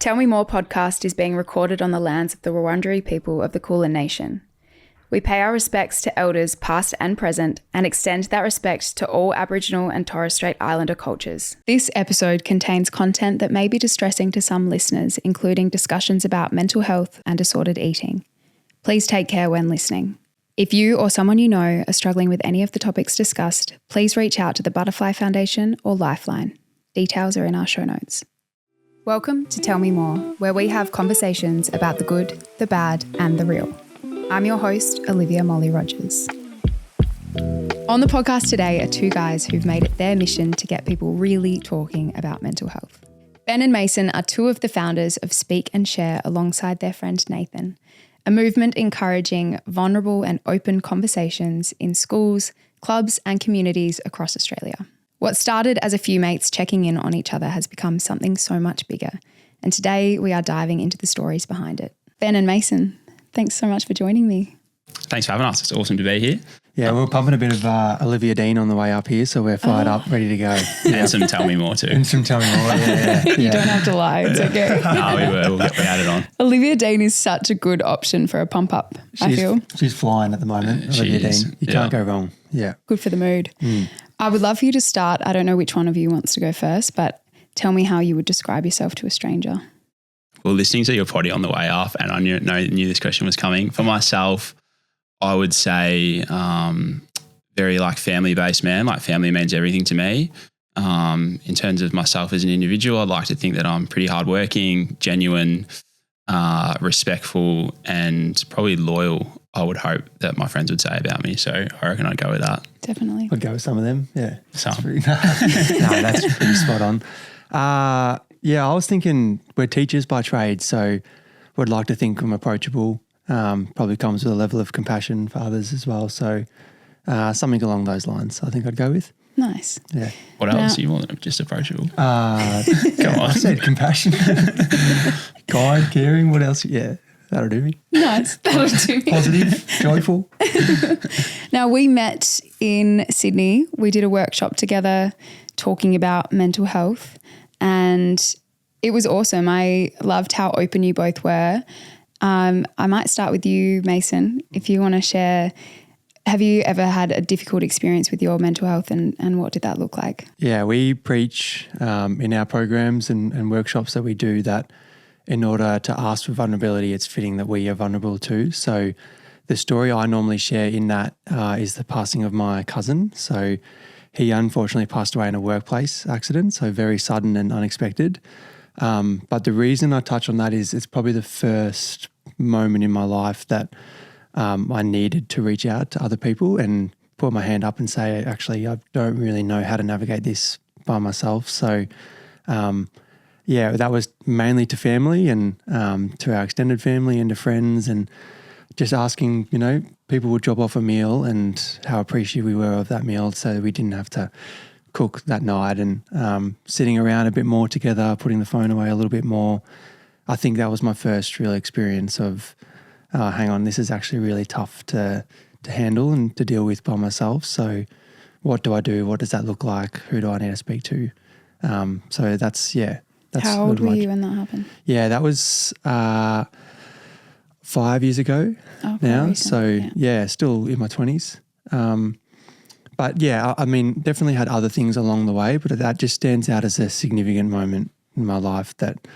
Tell Me More podcast is being recorded on the lands of the Wurundjeri people of the Kulin Nation. We pay our respects to elders past and present and extend that respect to all Aboriginal and Torres Strait Islander cultures. This episode contains content that may be distressing to some listeners, including discussions about mental health and disordered eating. Please take care when listening. If you or someone you know are struggling with any of the topics discussed, please reach out to the Butterfly Foundation or Lifeline. Details are in our show notes. Welcome to Tell Me More, where we have conversations about the good, the bad, and the real. I'm your host, Olivia Molly Rogers. On the podcast today are two guys who've made it their mission to get people really talking about mental health. Ben and Mason are two of the founders of Speak and Share alongside their friend Nathan, a movement encouraging vulnerable and open conversations in schools, clubs, and communities across Australia. What started as a few mates checking in on each other has become something so much bigger, and today we are diving into the stories behind it. Ben and Mason, thanks so much for joining me. Thanks for having us. It's awesome to be here. Yeah, we're pumping a bit of Olivia Dean on the way up here, so we're fired up, ready to go. Yeah. And some Tell Me More too. And some Tell Me More, yeah. You don't have to lie, it's okay. No, we had it on. Olivia Dean is such a good option for a pump up, I feel. She's flying at the moment, Olivia Dean. You can't go wrong, yeah. Good for the mood. I would love for you to start. I don't know which one of you wants to go first, but tell me how you would describe yourself to a stranger. Well, listening to your potty on the way up, and I knew this question was coming. For myself, I would say very like family-based man. Like family means everything to me. In terms of myself as an individual, I'd like to think that I'm pretty hardworking, genuine, respectful, and probably loyal. I would hope that my friends would say about me. So I reckon I'd go with that. Definitely. I'd go with some of them, yeah. Some. That's pretty spot on. Yeah, I was thinking we're teachers by trade, so would like to think I'm approachable. Probably comes with a level of compassion for others as well. So something along those lines I think I'd go with. Nice. Yeah. What else are you more than just approachable? Come on. I said compassion. Kind, caring, what else? Yeah, that'll do me. Nice. That'll do me. Positive, joyful. Now, we met in Sydney. We did a workshop together talking about mental health, and it was awesome. I loved how open you both were. I might start with you, Mason, if you want to share. Have you ever had a difficult experience with your mental health, and what did that look like? Yeah, we preach in our programs and workshops that we do that in order to ask for vulnerability, it's fitting that we are vulnerable too. So the story I normally share in that is the passing of my cousin. So he unfortunately passed away in a workplace accident, so very sudden and unexpected. But the reason I touch on that is it's probably the first moment in my life that I needed to reach out to other people and put my hand up and say, actually, I don't really know how to navigate this by myself. So, yeah, that was mainly to family and to our extended family and to friends, and just asking, people would drop off a meal and how appreciative we were of that meal so that we didn't have to cook that night, and sitting around a bit more together, putting the phone away a little bit more. I think that was my first real experience of, hang on, this is actually really tough to handle and to deal with by myself. So what do I do? What does that look like? Who do I need to speak to? So that's How old were you when that happened? Yeah, that was 5 years ago now. Recent. So yeah, still in my 20s. But yeah, I mean, definitely had other things along the way, but that just stands out as a significant moment in my life that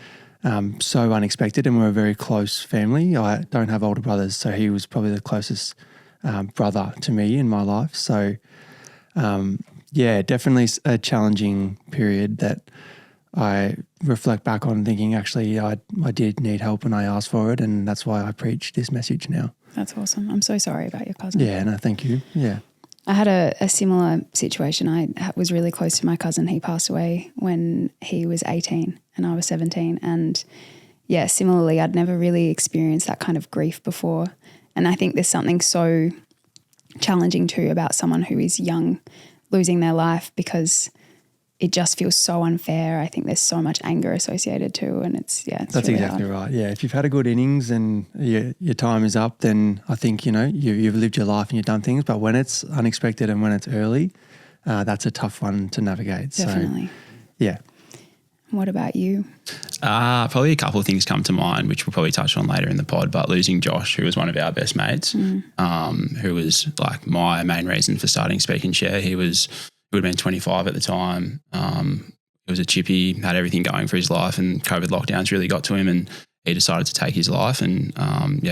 so unexpected, and we're a very close family. I don't have older brothers, so he was probably the closest brother to me in my life. So yeah, definitely a challenging period that I reflect back on thinking actually I did need help and I asked for it, and that's why I preach this message now. That's awesome. I'm so sorry about your cousin. Yeah, no, thank you. Yeah. I had a similar situation. I was really close to my cousin. He passed away when he was 18 and I was 17. And yeah, similarly, I'd never really experienced that kind of grief before. And I think there's something so challenging too about someone who is young losing their life, because it just feels so unfair. I think there's so much anger associated too, and it's That's really exactly hard. right. Yeah, if you've had a good innings and your time is up, then I think, you've lived your life and you've done things. But when it's unexpected and when it's early, that's a tough one to navigate. Definitely. So, yeah. What about you? Probably a couple of things come to mind, which we'll probably touch on later in the pod, but losing Josh, who was one of our best mates, who was like my main reason for starting Speak and Share. He would have been 25 at the time. He was a chippy, had everything going for his life, and COVID lockdowns really got to him, and he decided to take his life. And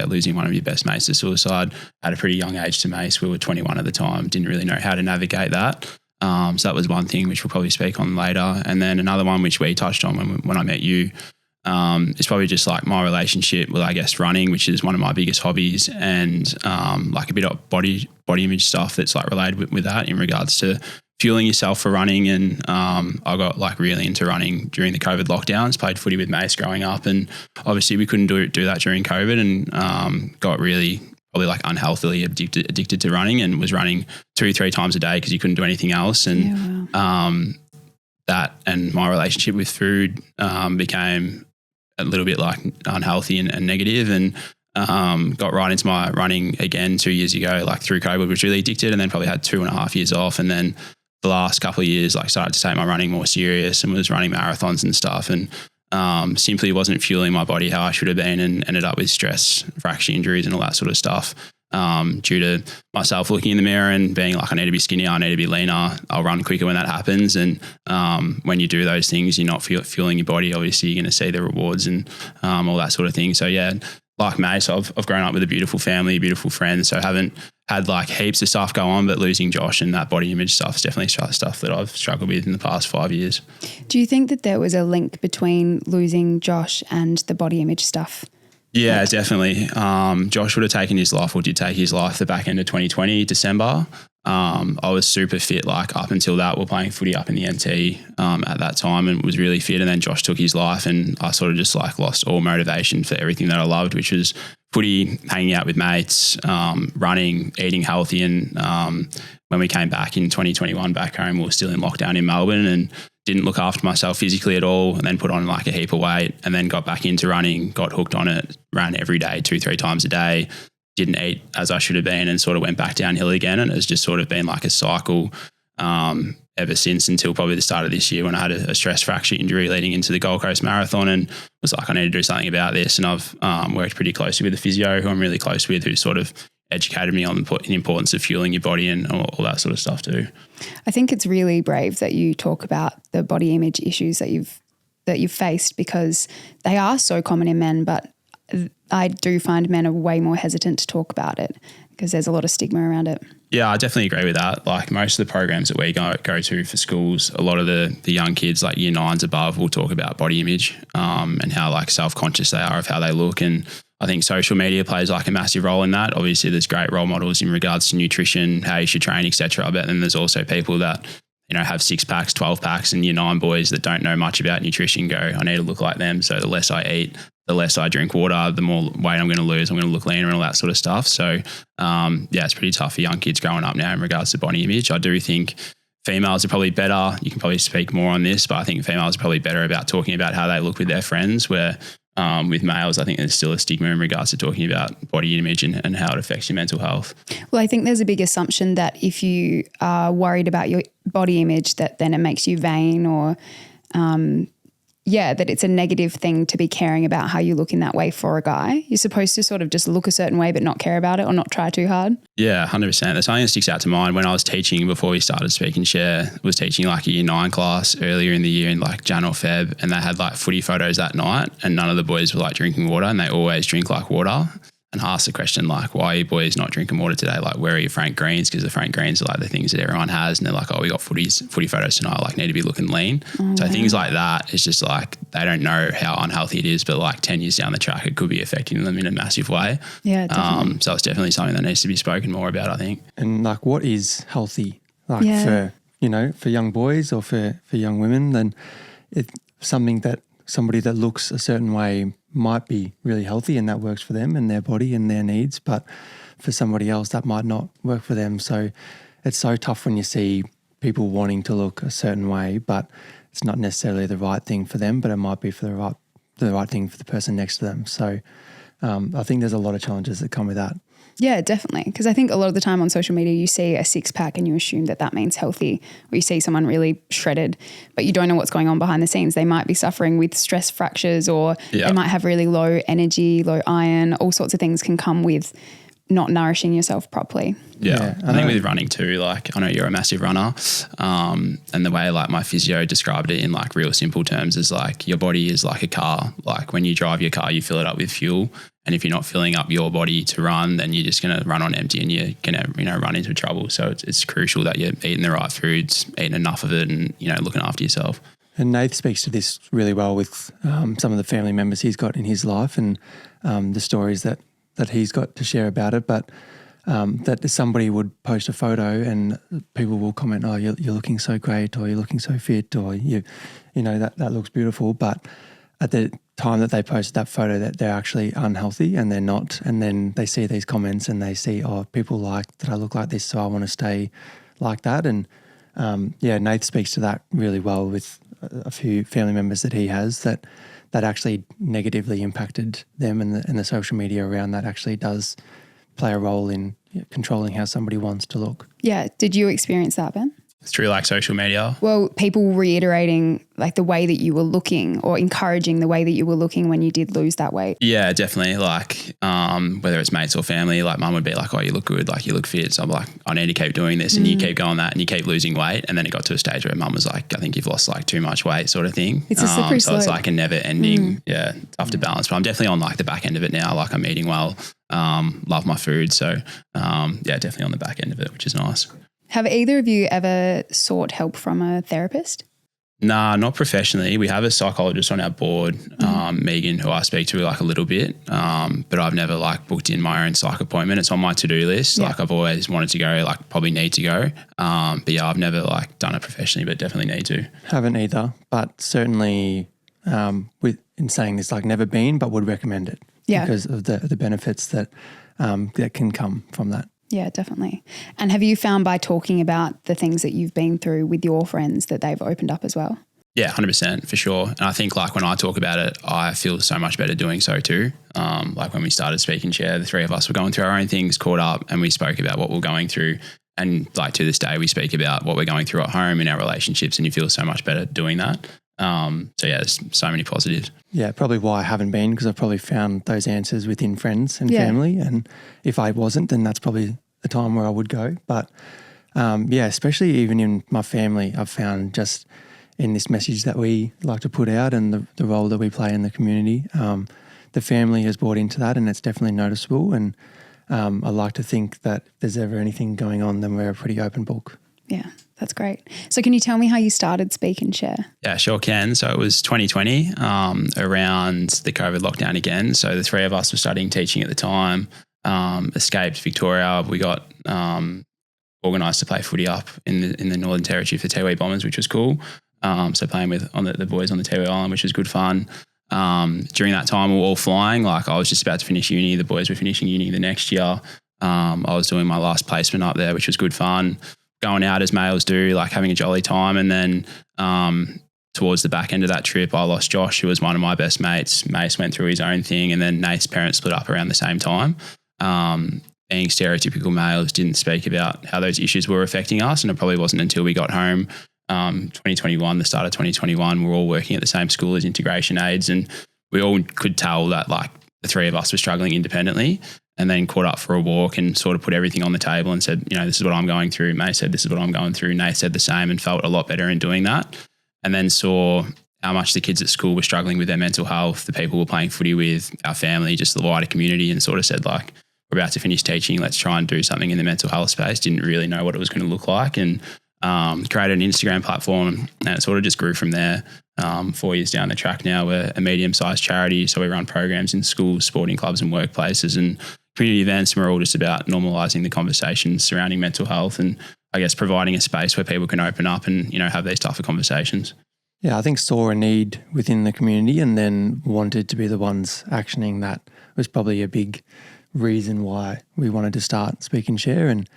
losing one of your best mates to suicide at a pretty young age to Mace. We were 21 at the time, didn't really know how to navigate that. So that was one thing which we'll probably speak on later. And then another one which we touched on when I met you is probably just like my relationship with, I guess, running, which is one of my biggest hobbies, and like a bit of body image stuff that's like related with that in regards to fueling yourself for running. And I got like really into running during the COVID lockdowns, played footy with Mace growing up, and obviously we couldn't do that during COVID, and got really probably like unhealthily addicted to running, and was running 2-3 times a day because you couldn't do anything else. And that and my relationship with food became a little bit like unhealthy and negative, and got right into my running again 2 years ago, like through COVID, was really addicted, and then probably had 2.5 years off. And then the last couple of years, like started to take my running more serious and was running marathons and stuff, and simply wasn't fueling my body how I should have been, and ended up with stress, fracture injuries and all that sort of stuff due to myself looking in the mirror and being like, I need to be skinnier, I need to be leaner, I'll run quicker when that happens. And when you do those things, you're not fueling your body, obviously you're going to see the rewards and all that sort of thing. So yeah, like Mace, I've grown up with a beautiful family, beautiful friends, so haven't had like heaps of stuff go on, but losing Josh and that body image stuff is definitely stuff that I've struggled with in the past 5 years. Do you think that there was a link between losing Josh and the body image stuff? Yeah, definitely. Josh would have taken his life, or did take his life, the back end of 2020, December. I was super fit, like up until that. We're playing footy up in the NT at that time, and was really fit. And then Josh took his life, and I sort of just like lost all motivation for everything that I loved, which was footy, hanging out with mates, running, eating healthy. And when we came back in 2021 back home, we were still in lockdown in Melbourne, and didn't look after myself physically at all, and then put on like a heap of weight, and then got back into running, got hooked on it, ran every day, 2-3 times a day, didn't eat as I should have been, and sort of went back downhill again. And it's just sort of been like a cycle ever since, until probably the start of this year when I had a stress fracture injury leading into the Gold Coast Marathon, and was like, I need to do something about this. And I've worked pretty closely with a physio who I'm really close with, who sort of educated me on the importance of fueling your body and all that sort of stuff too. I think it's really brave that you talk about the body image issues that you've faced, because they are so common in men, but I do find men are way more hesitant to talk about it because there's a lot of stigma around it. Yeah, I definitely agree with that. Like most of the programs that we go to for schools, a lot of the young kids, like year 9s above, will talk about body image and how like self-conscious they are of how they look. And I think social media plays like a massive role in that. Obviously there's great role models in regards to nutrition, how you should train, etc. But then there's also people that, you know, have 6-packs, 12-packs, and year 9 boys that don't know much about nutrition go, I need to look like them. So the less I eat, the less I drink water, the more weight I'm going to lose, I'm going to look leaner and all that sort of stuff. So it's pretty tough for young kids growing up now in regards to body image. I do think females are probably better. You can probably speak more on this, but I think females are probably better about talking about how they look with their friends, where with males, I think there's still a stigma in regards to talking about body image and how it affects your mental health. Well, I think there's a big assumption that if you are worried about your body image, that then it makes you vain, or that it's a negative thing to be caring about how you look in that way for a guy. You're supposed to sort of just look a certain way but not care about it, or not try too hard. Yeah, 100%. There's something that sticks out to mind. When I was teaching before we started Speak and Share, was teaching like a year 9 class earlier in the year in like Jan or Feb, and they had like footy photos that night, and none of the boys were like drinking water, and they always drink like water. And ask the question like, why are you boys not drinking water today? Like, where are your Frank Greens? Because the Frank Greens are like the things that everyone has. And they're like, oh, we got footy photos tonight, like need to be looking lean. So things like that, it's just like, they don't know how unhealthy it is, but like 10 years down the track, it could be affecting them in a massive way. Yeah, definitely. So it's definitely something that needs to be spoken more about, I think. And like, what is healthy? Like for, you know, for young boys or for young women, then it's something that somebody that looks a certain way might be really healthy, and that works for them and their body and their needs, but for somebody else that might not work for them. So it's so tough when you see people wanting to look a certain way, but it's not necessarily the right thing for them, but it might be for the right thing for the person next to them. So I think there's a lot of challenges that come with that. Yeah, definitely. Because I think a lot of the time on social media, you see a six pack and you assume that that means healthy, or you see someone really shredded, but you don't know what's going on behind the scenes. They might be suffering with stress fractures, or they might have really low energy, low iron. All sorts of things can come with not nourishing yourself properly. Yeah. I think with running too, like I know you're a massive runner, and the way like my physio described it in like real simple terms is like your body is like a car. Like when you drive your car, you fill it up with fuel, and if you're not filling up your body to run, then you're just going to run on empty and you're going to, run into trouble. So it's crucial that you're eating the right foods, eating enough of it, and, looking after yourself. And Nath speaks to this really well with some of the family members he's got in his life, and the stories that he's got to share about it. But that somebody would post a photo and people will comment, "Oh, you're looking so great," or "You're looking so fit," or that looks beautiful. But at the time that they posted that photo, that they're actually unhealthy and they're not. And then they see these comments and they see, "Oh, people like that I look like this, so I want to stay like that." And Nath speaks to that really well with a few family members that he has that actually negatively impacted them, and the social media around that actually does play a role in controlling how somebody wants to look. Yeah. Did you experience that, Ben? Through like social media? Well, people reiterating like the way that you were looking, or encouraging the way that you were looking when you did lose that weight. Yeah, definitely. Like whether it's mates or family, like mum would be like, "Oh, you look good, like you look fit." So I'm like, I need to keep doing this, and you keep going that and you keep losing weight. And then it got to a stage where mum was like, "I think you've lost like too much weight," sort of thing. It's a slippery slope. So it's like a never ending, tough to balance. But I'm definitely on like the back end of it now. Like I'm eating well, love my food. So definitely on the back end of it, which is nice. Have either of you ever sought help from a therapist? Nah, not professionally. We have a psychologist on our board, Megan, who I speak to like a little bit, but I've never like booked in my own psych appointment. It's on my to-do list. Yeah. Like I've always wanted to go, like probably need to go. But yeah, I've never like done it professionally, but definitely need to. Haven't either, but certainly in saying this, like never been, but would recommend it because of the benefits that can come from that. Yeah, definitely. And have you found by talking about the things that you've been through with your friends that they've opened up as well? Yeah, 100% for sure. And I think like when I talk about it, I feel so much better doing so too. Like when we started Speak and Share, the three of us were going through our own things, caught up, and we spoke about what we're going through. And like to this day, we speak about what we're going through at home in our relationships, and you feel so much better doing that. There's so many positives. Yeah, probably why I haven't been, because I've probably found those answers within friends and family. And if I wasn't, then that's probably the time where I would go. But especially even in my family, I've found just in this message that we like to put out and the role that we play in the community, the family has bought into that, and it's definitely noticeable. And I like to think that if there's ever anything going on, then we're a pretty open book. Yeah, that's great. So can you tell me how you started Speak and Share? Yeah, sure can. So it was 2020, around the COVID lockdown again. So the three of us were studying teaching at the time, escaped Victoria. We got organised to play footy up in the Northern Territory for Tiwi Bombers, which was cool. So playing with the boys on the Tiwi Island, which was good fun. During that time, we were all flying. Like I was just about to finish uni. The boys were finishing uni the next year. I was doing my last placement up there, which was good fun. Going out as males do, like having a jolly time. And then towards the back end of that trip, I lost Josh, who was one of my best mates. Mace went through his own thing, and then Nate's parents split up around the same time. Being stereotypical males, didn't speak about how those issues were affecting us. And it probably wasn't until we got home, 2021, the start of 2021, we're all working at the same school as integration aides, and we all could tell that like the three of us were struggling independently. And then caught up for a walk and sort of put everything on the table and said, this is what I'm going through. May said, this is what I'm going through. Nate said the same, and felt a lot better in doing that. And then saw how much the kids at school were struggling with their mental health, the people we're playing footy with, our family, just the wider community, and sort of said like, we're about to finish teaching. Let's try and do something in the mental health space. Didn't really know what it was going to look like, and created an Instagram platform, and it sort of just grew from there. 4 years down the track now, we're a medium-sized charity. So we run programs in schools, sporting clubs and workplaces and community events, and we're all just about normalising the conversations surrounding mental health, and I guess providing a space where people can open up and, have these tougher conversations. Yeah, I think saw a need within the community and then wanted to be the ones actioning that was probably a big reason why we wanted to start Speak and Share, and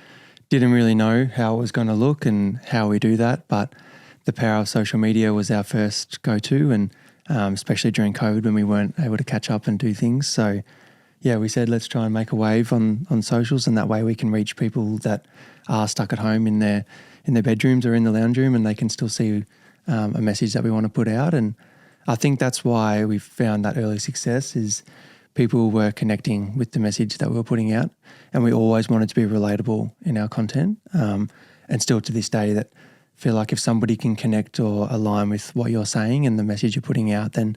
didn't really know how it was going to look and how we do that. But the power of social media was our first go-to, and especially during COVID when we weren't able to catch up and do things. So we said let's try and make a wave on socials, and that way we can reach people that are stuck at home in their bedrooms or in the lounge room, and they can still see a message that we want to put out. And I think that's why we found that early success is people were connecting with the message that we were putting out, and we always wanted to be relatable in our content. And still to this day, that feel like if somebody can connect or align with what you're saying and the message you're putting out, then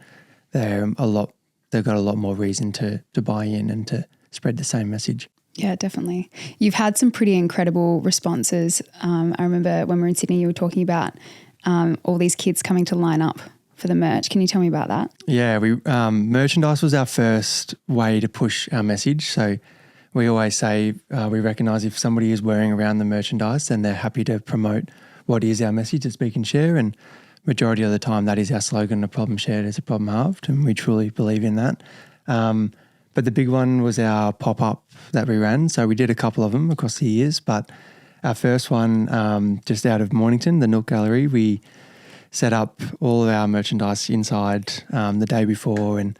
they've got a lot more reason to buy in and to spread the same message. Yeah, definitely. You've had some pretty incredible responses. I remember when we were in Sydney, you were talking about all these kids coming to line up for the merch. Can you tell me about that? Yeah, merchandise was our first way to push our message. So we always say we recognise if somebody is wearing around the merchandise, then they're happy to promote what is our message that we can share. And majority of the time, that is our slogan: "A problem shared is a problem halved," and we truly believe in that. But the big one was our pop-up that we ran. So we did a couple of them across the years, but our first one, just out of Mornington, the Nook Gallery, we set up all of our merchandise inside the day before, and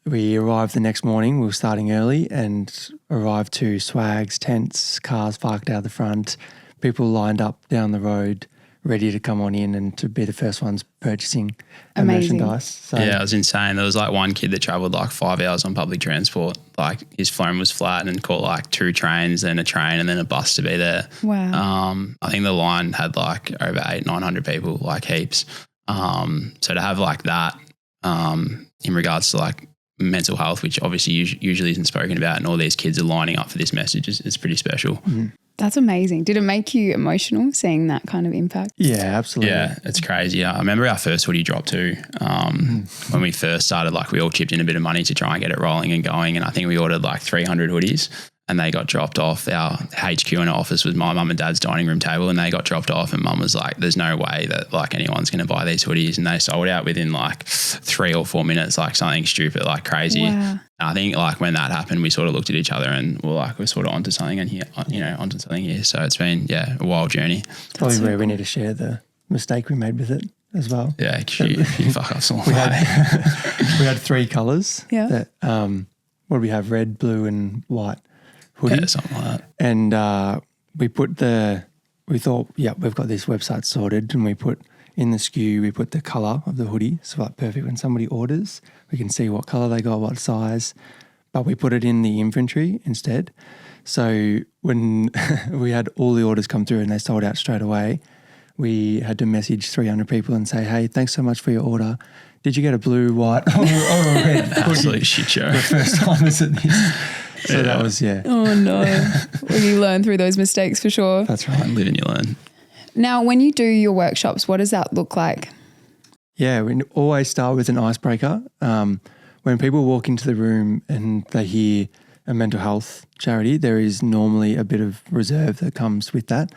we arrived the next morning. We were starting early and arrived to swags, tents, cars parked out the front, people lined up down the road, ready to come on in and to be the first ones purchasing our merchandise. So, yeah, it was insane. There was like one kid that travelled like 5 hours on public transport. Like his phone was flat and caught like 2 trains, then a train and then a bus to be there. Wow. I think the line had like over 800-900 people, like heaps. So to have like that in regards to like mental health, which obviously usually isn't spoken about, and all these kids are lining up for this message is pretty special. Mm-hmm. That's amazing. Did it make you emotional seeing that kind of impact? Yeah, absolutely. Yeah, it's crazy. I remember our first hoodie drop too. When we first started, like we all chipped in a bit of money to try and get it rolling and going. And I think we ordered like 300 hoodies and they got dropped off. Our HQ in our office was my mum and dad's dining room table, and they got dropped off, and mum was like, there's no way that like anyone's going to buy these hoodies. And they sold out within like 3 or 4 minutes, like something stupid, like crazy. Wow. I think like when that happened, we sort of looked at each other and we're sort of onto something and here, onto something here. So it's been, a wild journey. Probably where we need to share the mistake we made with it as well. Yeah, you fuck us all. We had 3 colours. Yeah. That, what do we have? Red, blue and white hoodie. Yeah, something like that. And we thought, we've got this website sorted, and we put in the SKU, we put the colour of the hoodie. So like perfect when somebody orders, we can see what colour they got, what size, but we put it in the inventory instead. So when we had all the orders come through and they sold out straight away, we had to message 300 people and say, hey, thanks so much for your order. Did you get a blue, white or a red hoodie? Absolute shit show. The first time is at this. So that was, Oh no. Well, you learn through those mistakes for sure. That's right. Live and you learn. Now, when you do your workshops, what does that look like? Yeah, we always start with an icebreaker. When people walk into the room and they hear a mental health charity, there is normally a bit of reserve that comes with that.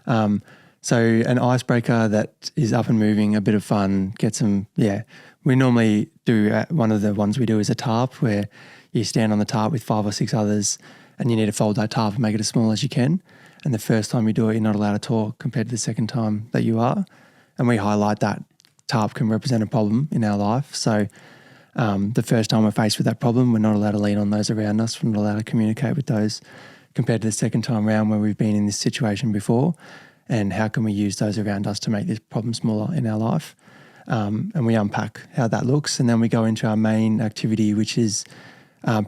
So an icebreaker that is up and moving, a bit of fun, gets them, we normally do, one of the ones we do is a tarp where you stand on the tarp with 5 or 6 others and you need to fold that tarp and make it as small as you can. And the first time you do it, you're not allowed to talk compared to the second time that you are. And we highlight that tarp can represent a problem in our life. So the first time we're faced with that problem, we're not allowed to lean on those around us. We're not allowed to communicate with those compared to the second time around where we've been in this situation before. And how can we use those around us to make this problem smaller in our life? And we unpack how that looks. And then we go into our main activity, which is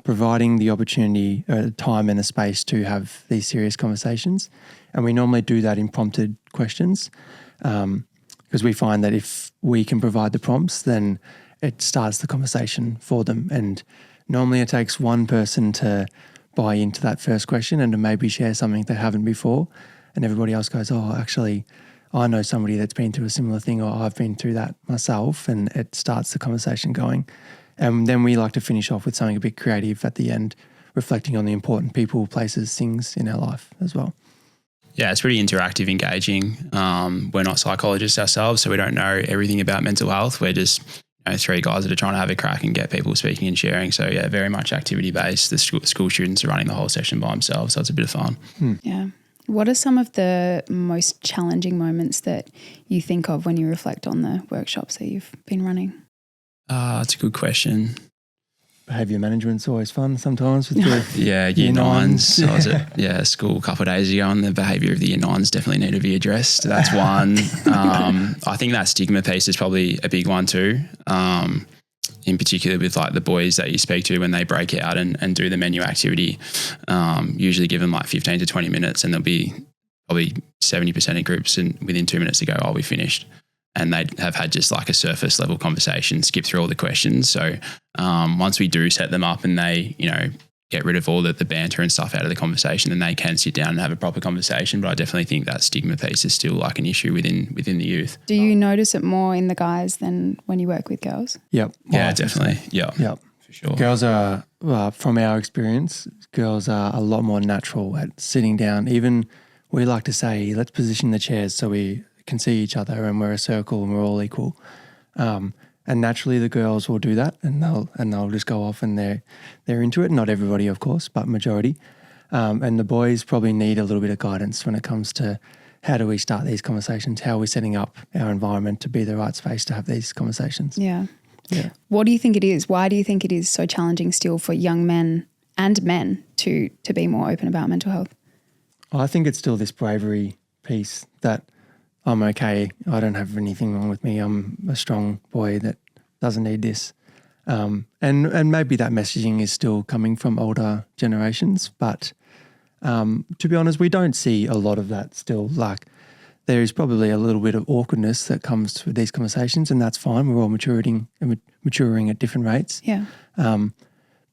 providing the opportunity, time and a space to have these serious conversations. And we normally do that in prompted questions because we find that if we can provide the prompts, then it starts the conversation for them. And normally it takes one person to buy into that first question and to maybe share something they haven't before. And everybody else goes, oh, actually, I know somebody that's been through a similar thing, or I've been through that myself. And it starts the conversation going. And then we like to finish off with something a bit creative at the end, reflecting on the important people, places, things in our life as well. Yeah, it's pretty interactive, engaging. We're not psychologists ourselves, so we don't know everything about mental health. We're just 3 guys that are trying to have a crack and get people speaking and sharing. So yeah, very much activity-based. The school students are running the whole session by themselves, so it's a bit of fun. Yeah. What are some of the most challenging moments that you think of when you reflect on the workshops that you've been running? That's a good question. behaviour management's always fun sometimes with the Yeah, year nines. I was at school a couple of days ago, and the behaviour of the year nines definitely need to be addressed. That's one. I think that stigma piece is probably a big one too. In particular with like the boys that you speak to when they break out and do the menu activity, usually give them like 15 to 20 minutes, and there'll be probably 70% of groups, and within 2 minutes to go, I'll be finished. And they have had just like a surface level conversation, skip through all the questions. So once we do set them up and they, get rid of all the banter and stuff out of the conversation, then they can sit down and have a proper conversation. But I definitely think that stigma piece is still like an issue within the youth. Do you notice it more in the guys than when you work with girls? Yep. Yeah, definitely. Yep. For sure. Girls are, from our experience, girls are a lot more natural at sitting down. Even we like to say, let's position the chairs so we can see each other and we're a circle and we're all equal. And naturally the girls will do that, and they'll just go off and they're into it. Not everybody, of course, but majority. And the boys probably need a little bit of guidance when it comes to how do we start these conversations? How are we setting up our environment to be the right space to have these conversations? Yeah. Yeah. What do you think it is? Why do you think it is so challenging still for young men and men to be more open about mental health? I think it's still this bravery piece that I'm okay, I don't have anything wrong with me, I'm a strong boy that doesn't need this. And maybe that messaging is still coming from older generations, but to be honest, we don't see a lot of that still. Like, there is probably a little bit of awkwardness that comes with these conversations, and that's fine. We're all maturing at different rates. Yeah.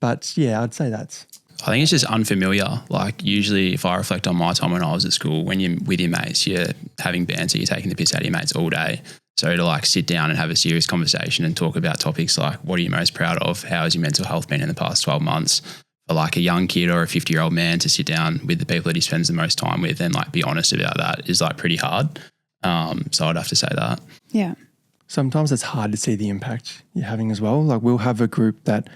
But yeah, I'd say that's... I think it's just unfamiliar. Like, usually if I reflect on my time when I was at school, when you're with your mates, you're having banter, you're taking the piss out of your mates all day. So to like sit down and have a serious conversation and talk about topics like, what are you most proud of? How has your mental health been in the past 12 months? For like a young kid or a 50-year-old man to sit down with the people that he spends the most time with and like be honest about that is like pretty hard. So I'd have to say that. Yeah. Sometimes it's hard to see the impact you're having as well. Like, we'll have a group that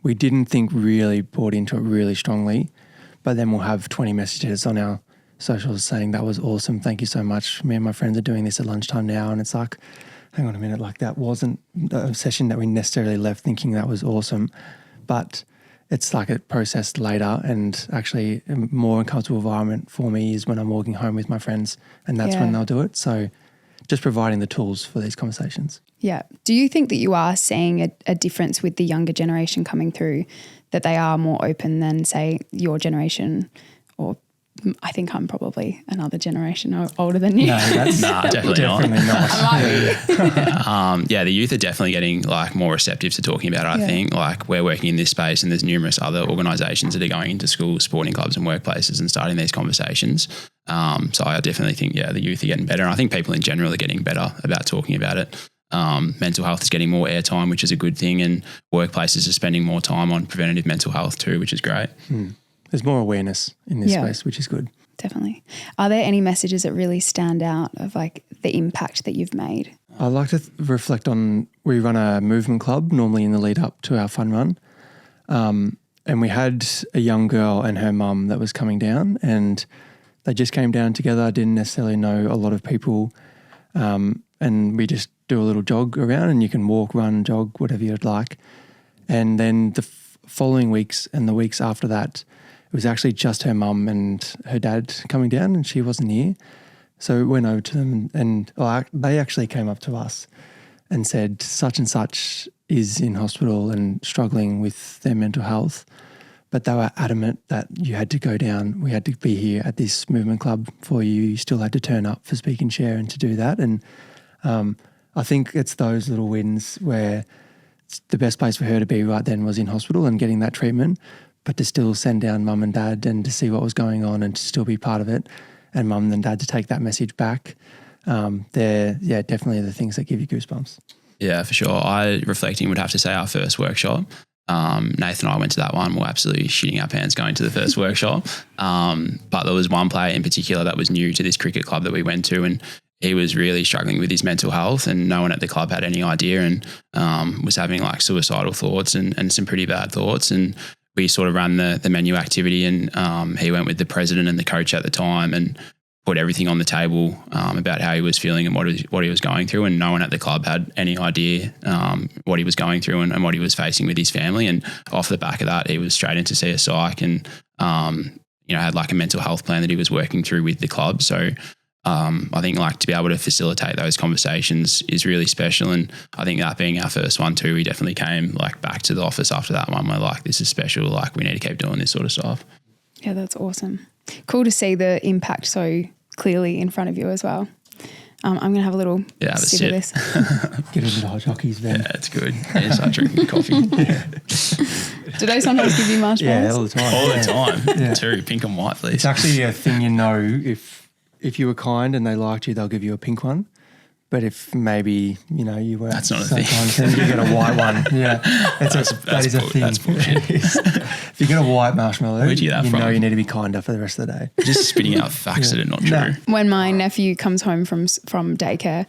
we didn't think really bought into it really strongly, but then we'll have 20 messages on our socials saying that was awesome, thank you so much, me and my friends are doing this at lunchtime now. And it's like, hang on a minute, like that wasn't a session that we necessarily left thinking that was awesome, but it's like it processed later. And actually a more uncomfortable environment for me is when I'm walking home with my friends, and that's when they'll do it. So just providing the tools for these conversations. Yeah. Do you think that you are seeing a difference with the younger generation coming through, that they are more open than, say, your generation? Or I think I'm probably another generation older than you. No, that's definitely not. not. The youth are definitely getting like more receptive to talking about it, I think. Like, we're working in this space and there's numerous other organisations that are going into schools, sporting clubs and workplaces and starting these conversations. So I definitely think, the youth are getting better. And I think people in general are getting better about talking about it. Mental health is getting more airtime, which is a good thing, and workplaces are spending more time on preventative mental health too, which is great. There's more awareness in this space, which is good. Definitely. Are there any messages that really stand out of like the impact that you've made? I like to reflect on, we run a movement club normally in the lead up to our fun run. And we had a young girl and her mum that was coming down, and they just came down together, didn't necessarily know a lot of people. And we just do a little jog around, and you can walk, run, jog, whatever you'd like. And then the following weeks and the weeks after that, it was actually just her mum and her dad coming down, and she wasn't here. So we went over to them, and they actually came up to us and said, such and such is in hospital and struggling with their mental health. But they were adamant that you had to go down. We had to be here at this movement club for you. You still had to turn up for Speak and Share and to do that. And I think it's those little wins where the best place for her to be right then was in hospital and getting that treatment, but to still send down mum and dad and to see what was going on and to still be part of it, and mum and dad to take that message back. They're definitely the things that give you goosebumps. Yeah, for sure. I, reflecting, would have to say our first workshop. Nathan and I went to that one. We're absolutely shitting our pants going to the first workshop. But there was one player in particular that was new to this cricket club that we went to, and he was really struggling with his mental health, and no one at the club had any idea, and was having like suicidal thoughts and some pretty bad thoughts. And we sort of ran the menu activity, and he went with the president and the coach at the time and put everything on the table about how he was feeling and what he was going through, and no one at the club had any idea what he was going through and what he was facing with his family. And off the back of that, he was straight in to see a psych and had like a mental health plan that he was working through with the club. So I think like to be able to facilitate those conversations is really special. And I think that being our first one too, we definitely came like back to the office after that one. We're like, this is special. Like we need to keep doing this sort of stuff. Yeah, that's awesome. Cool to see the impact so clearly in front of you as well. I'm going to have a little sip of this. Get a bit of hot jockeys, Ben. Yeah, it's good. Yeah, start drinking coffee. Do they sometimes give you marshmallows? Yeah, all the time. All the time. Yeah. Too, pink and white, please. It's actually a thing, if you were kind and they liked you, they'll give you a pink one. But if maybe, you weren't. That's not a thing. Then you get a white one. Yeah. That is a thing. That's bullshit. If you get a white marshmallow, Where'd you get that from? know you need to be kinder for the rest of the day. Just spitting out facts that are not true. When my nephew comes home from daycare,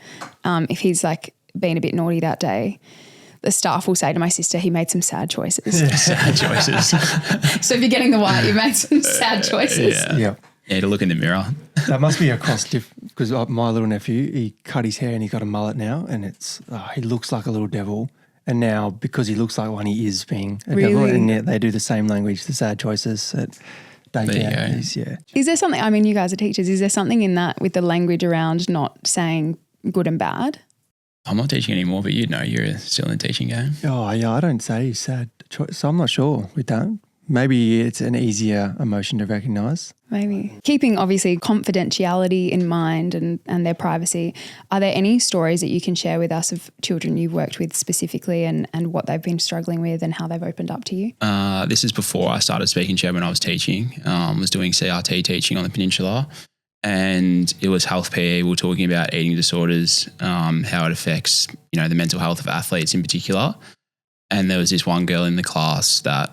if he's like been a bit naughty that day, the staff will say to my sister, he made some sad choices. Yeah. Sad choices. So if you're getting the white, you made some sad choices. Yeah. Yeah, to look in the mirror. That must be across because my little nephew, he cut his hair and he's got a mullet now, and he looks like a little devil. And now because he looks like one, he is being a devil, and yet they do the same language, the sad choices at daycare. Is there something? I mean, you guys are teachers. Is there something in that with the language around not saying good and bad? I'm not teaching anymore, but you're still in the teaching game. Oh yeah, I don't say sad choice, so I'm not sure with that. Maybe it's an easier emotion to recognise. Maybe. Keeping obviously confidentiality in mind and their privacy, are there any stories that you can share with us of children you've worked with specifically and what they've been struggling with and how they've opened up to you? This is before I started speaking chair when I was teaching. Was doing CRT teaching on the peninsula, and it was health PE. We were talking about eating disorders, how it affects, the mental health of athletes in particular. And there was this one girl in the class that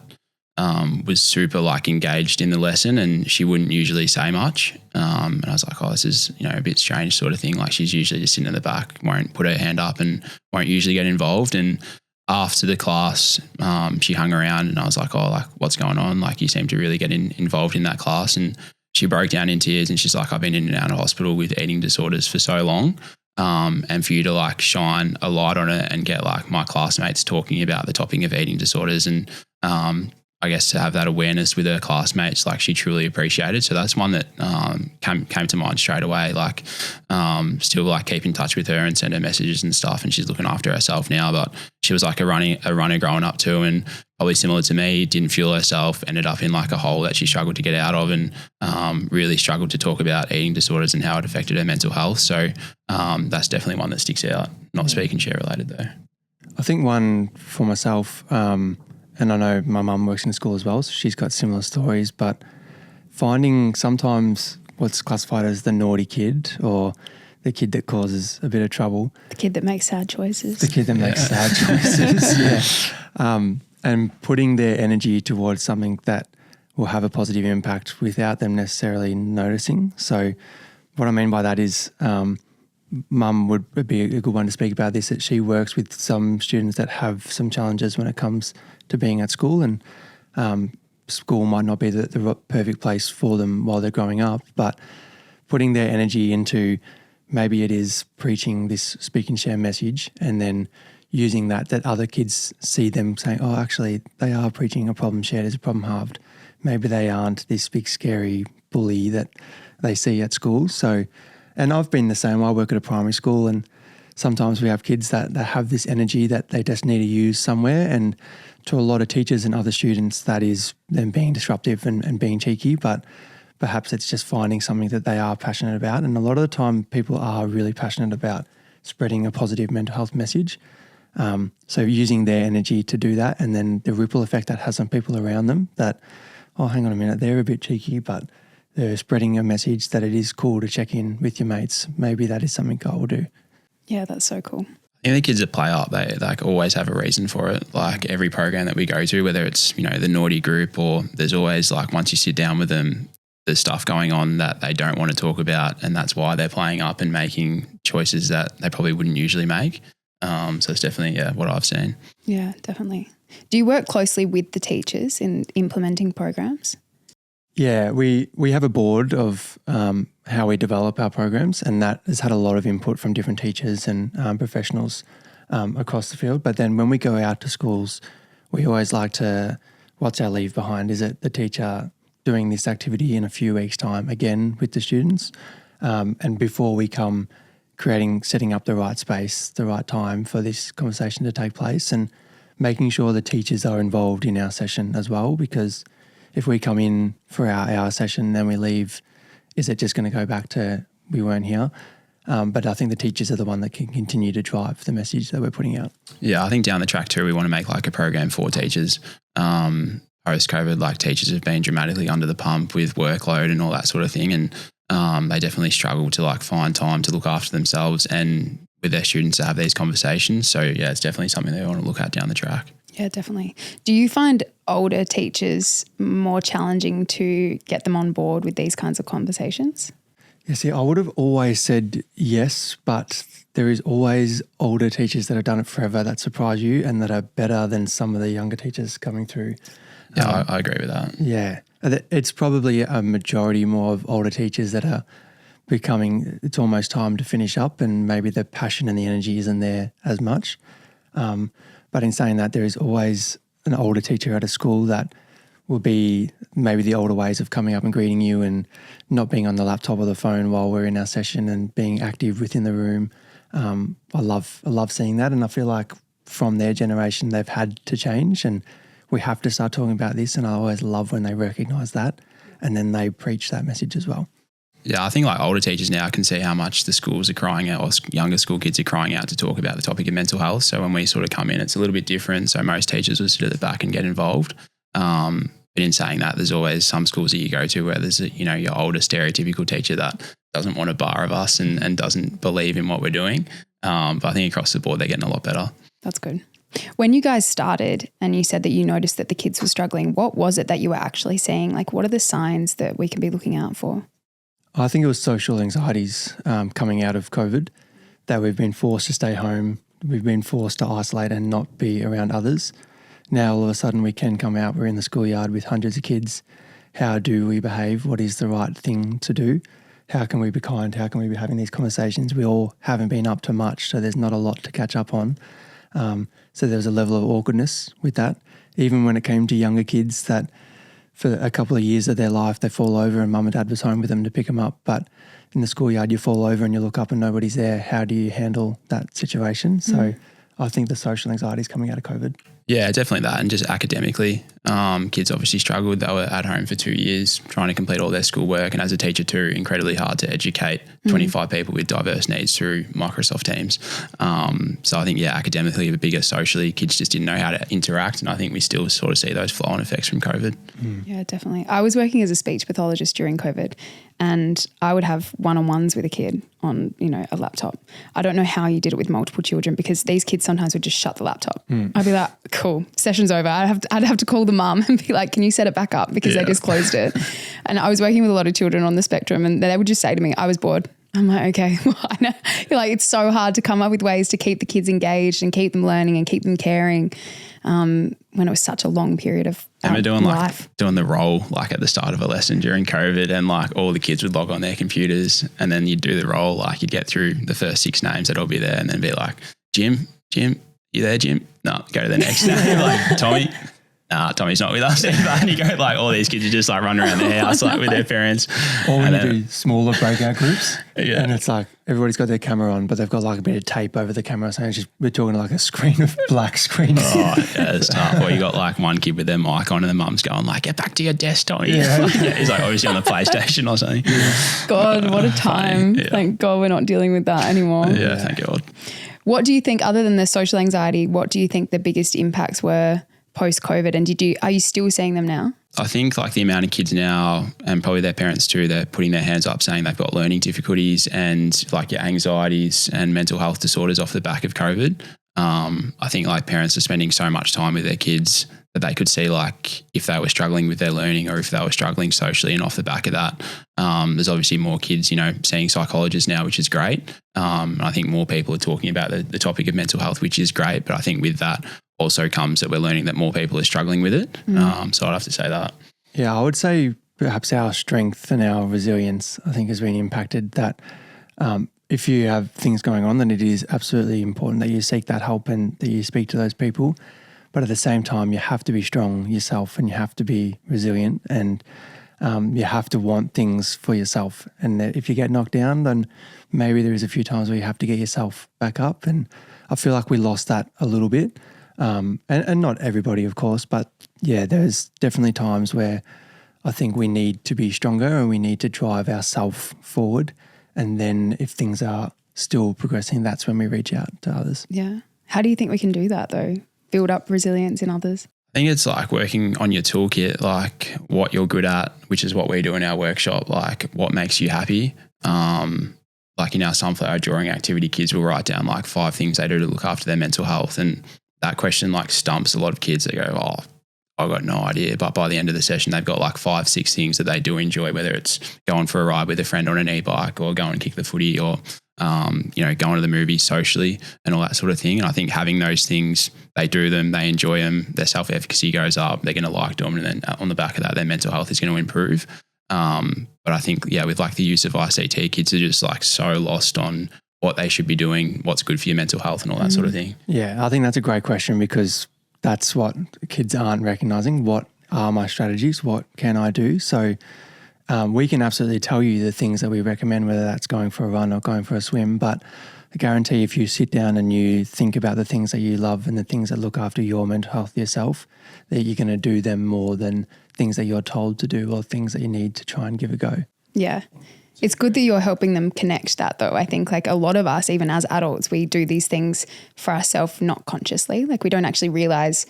was super like engaged in the lesson, and she wouldn't usually say much. And I was like, oh, this is, a bit strange sort of thing. Like she's usually just sitting in the back, won't put her hand up and won't usually get involved. And after the class, she hung around and I was like, oh, like what's going on? Like you seem to really get involved in that class. And she broke down in tears and she's like, I've been in and out of hospital with eating disorders for so long. And for you to like shine a light on it and get like my classmates talking about the topic of eating disorders and, I guess to have that awareness with her classmates, like she truly appreciated. So that's one that came to mind straight away. Like still like keep in touch with her and send her messages and stuff. And she's looking after herself now. But she was like a runner growing up too, and probably similar to me, didn't fuel herself, ended up in like a hole that she struggled to get out of, and really struggled to talk about eating disorders and how it affected her mental health. So that's definitely one that sticks out. Not speaking chair related though. I think one for myself. And I know my mum works in school as well, so she's got similar stories, but finding sometimes what's classified as the naughty kid or the kid that causes a bit of trouble. The kid that makes sad choices. The kid that makes sad choices, and putting their energy towards something that will have a positive impact without them necessarily noticing. So what I mean by that is Mum would be a good one to speak about this, that she works with some students that have some challenges when it comes to being at school, and school might not be the perfect place for them while they're growing up, but putting their energy into maybe it is preaching this speak and share message and then using that other kids see them saying, oh, actually they are preaching a problem shared is a problem halved. Maybe they aren't this big scary bully that they see at school. So, and I've been the same. I work at a primary school, and sometimes we have kids that have this energy that they just need to use somewhere, and to a lot of teachers and other students, that is them being disruptive and being cheeky, but perhaps it's just finding something that they are passionate about. And a lot of the time people are really passionate about spreading a positive mental health message. So using their energy to do that, and then the ripple effect that has on people around them that, oh, hang on a minute, they're a bit cheeky, but they're spreading a message that it is cool to check in with your mates. Maybe that is something I will do. Yeah, that's so cool. The kids that play up, they like always have a reason for it. Like every program that we go to, whether it's, the naughty group, or there's always like once you sit down with them, there's stuff going on that they don't want to talk about, and that's why they're playing up and making choices that they probably wouldn't usually make. So it's definitely what I've seen. Yeah, definitely. Do you work closely with the teachers in implementing programs? Yeah, we have a board of how we develop our programs, and that has had a lot of input from different teachers and professionals across the field. But then when we go out to schools, we always like to, what's our leave behind? Is it the teacher doing this activity in a few weeks' time again with the students? And before we come setting up the right space, the right time for this conversation to take place, and making sure the teachers are involved in our session as well, because if we come in for our hour session, then we leave, is it just going to go back to we weren't here? But I think the teachers are the one that can continue to drive the message that we're putting out. Yeah, I think down the track too, we want to make like a program for teachers. Post-COVID, like teachers have been dramatically under the pump with workload and all that sort of thing. And they definitely struggle to like find time to look after themselves and with their students to have these conversations. So yeah, it's definitely something they want to look at down the track. Yeah, definitely. Do you find older teachers more challenging to get them on board with these kinds of conversations? Yeah, see, I would have always said yes, but there is always older teachers that have done it forever that surprise you and that are better than some of the younger teachers coming through. Yeah, I agree with that. Yeah, it's probably a majority more of older teachers that are becoming, it's almost time to finish up, and maybe the passion and the energy isn't there as much. But in saying that, there is always an older teacher at a school that will be maybe the older ways of coming up and greeting you and not being on the laptop or the phone while we're in our session and being active within the room. I love seeing that, and I feel like from their generation they've had to change, and we have to start talking about this, and I always love when they recognise that and then they preach that message as well. Yeah, I think like older teachers now can see how much the schools are crying out, or younger school kids are crying out to talk about the topic of mental health. So when we sort of come in, it's a little bit different. So most teachers will sit at the back and get involved. But in saying that, there's always some schools that you go to where there's, your older stereotypical teacher that doesn't want a bar of us and doesn't believe in what we're doing. But I think across the board, they're getting a lot better. That's good. When you guys started and you said that you noticed that the kids were struggling, what was it that you were actually seeing? Like, what are the signs that we can be looking out for? I think it was social anxieties coming out of COVID, that we've been forced to stay home, we've been forced to isolate and not be around others. Now all of a sudden we can come out, we're in the schoolyard with hundreds of kids. How do we behave? What is the right thing to do? How can we be kind? How can we be having these conversations? We all haven't been up to much, so there's not a lot to catch up on. So there was a level of awkwardness with that. Even when it came to younger kids that for a couple of years of their life, they fall over and mum and dad was home with them to pick them up. But in the schoolyard, you fall over and you look up and nobody's there. How do you handle that situation? So I think the social anxiety is coming out of COVID. Yeah, definitely that. And just academically, kids obviously struggled. They were at home for 2 years trying to complete all their schoolwork. And as a teacher too, incredibly hard to educate 25 people with diverse needs through Microsoft Teams. So I think, academically, but bigger socially, kids just didn't know how to interact. And I think we still sort of see those flow-on effects from COVID. Yeah, definitely. I was working as a speech pathologist during COVID, and I would have one-on-ones with a kid on, a laptop. I don't know how you did it with multiple children, because these kids sometimes would just shut the laptop. I'd be like, cool, session's over. I'd have to call the mum and be like, can you set it back up? Because they just closed it. And I was working with a lot of children on the spectrum, and they would just say to me, I was bored. I'm like, okay, well, I know. You're like, it's so hard to come up with ways to keep the kids engaged and keep them learning and keep them caring when it was such a long period of and we're doing life. Doing the role like at the start of a lesson during COVID, and like all the kids would log on their computers, and then you'd do the role, like you'd get through the first 6 names that'll be there, and then be like, Jim, you there, Jim? No, go to the next name. Like, Tommy. Tommy's not with us. And you go like all these kids are just like running around the house like with their parents. Or when you do smaller breakout groups, and it's like everybody's got their camera on, but they've got like a bit of tape over the camera, so it's just, we're talking like a screen of black screens. Oh, yeah, it's tough. Or you got like one kid with their mic on and the mum's going like, get back to your desk, Tommy. Yeah. He's like obviously on the PlayStation or something. God, what a time. Thank God we're not dealing with that anymore. Yeah, thank God. What do you think, other than the social anxiety, what do you think the biggest impacts were post-COVID, and are you still seeing them now? I think like the amount of kids now, and probably their parents too, they're putting their hands up saying they've got learning difficulties and like your anxieties and mental health disorders off the back of COVID. I think like parents are spending so much time with their kids that they could see like if they were struggling with their learning or if they were struggling socially, and off the back of that, there's obviously more kids, seeing psychologists now, which is great. I think more people are talking about the topic of mental health, which is great. But I think with that also comes that we're learning that more people are struggling with it. So I'd have to say that. Yeah, I would say perhaps our strength and our resilience, I think, has been impacted. That if you have things going on, then it is absolutely important that you seek that help and that you speak to those people. But at the same time, you have to be strong yourself and you have to be resilient, and you have to want things for yourself. And if you get knocked down, then maybe there is a few times where you have to get yourself back up. And I feel like we lost that a little bit. And not everybody, of course, but yeah, there's definitely times where I think we need to be stronger and we need to drive ourselves forward. And then if things are still progressing, that's when we reach out to others. Yeah. How do you think we can do that though? Build up resilience in others? I think it's like working on your toolkit, like what you're good at, which is what we do in our workshop, like what makes you happy. Like in our sunflower drawing activity, kids will write down like 5 things they do to look after their mental health. And that question like stumps a lot of kids. They go, oh, I've got no idea. But by the end of the session, they've got like 5, 6 things that they do enjoy, whether it's going for a ride with a friend on an e-bike or going and kick the footy or, going to the movies socially and all that sort of thing. And I think having those things, they do them, they enjoy them, their self-efficacy goes up, they're going to like doing them. And then on the back of that, their mental health is going to improve. But I think, with like the use of ICT, kids are just like so lost on what they should be doing, what's good for your mental health and all that sort of thing. Yeah, I think that's a great question because that's what kids aren't recognizing. What are my strategies? What can I do? So we can absolutely tell you the things that we recommend, whether that's going for a run or going for a swim. But I guarantee if you sit down and you think about the things that you love and the things that look after your mental health yourself, that you're going to do them more than things that you're told to do or things that you need to try and give a go. Yeah. It's good that you're helping them connect that though. I think like a lot of us, even as adults, we do these things for ourselves, not consciously. Like we don't actually realize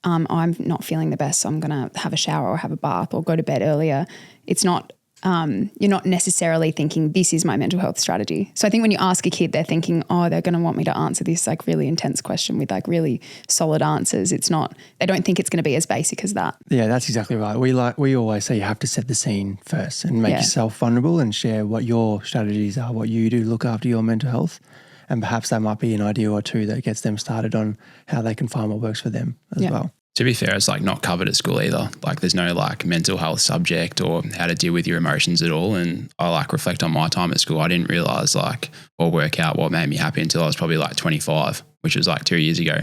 I'm not feeling the best, so I'm going to have a shower or have a bath or go to bed earlier. It's not, you're not necessarily thinking this is my mental health strategy. So I think when you ask a kid, they're thinking, oh, they're going to want me to answer this like really intense question with like really solid answers. It's not, they don't think it's going to be as basic as that. Yeah, that's exactly right. We always say you have to set the scene first and make yourself vulnerable and share what your strategies are, what you do to look after your mental health. And perhaps that might be an idea or two that gets them started on how they can find what works for them as well. To be fair, it's like not covered at school either. Like there's no like mental health subject or how to deal with your emotions at all. And I like reflect on my time at school. I didn't realize like or work out what made me happy until I was probably like 25, which was like 2 years ago.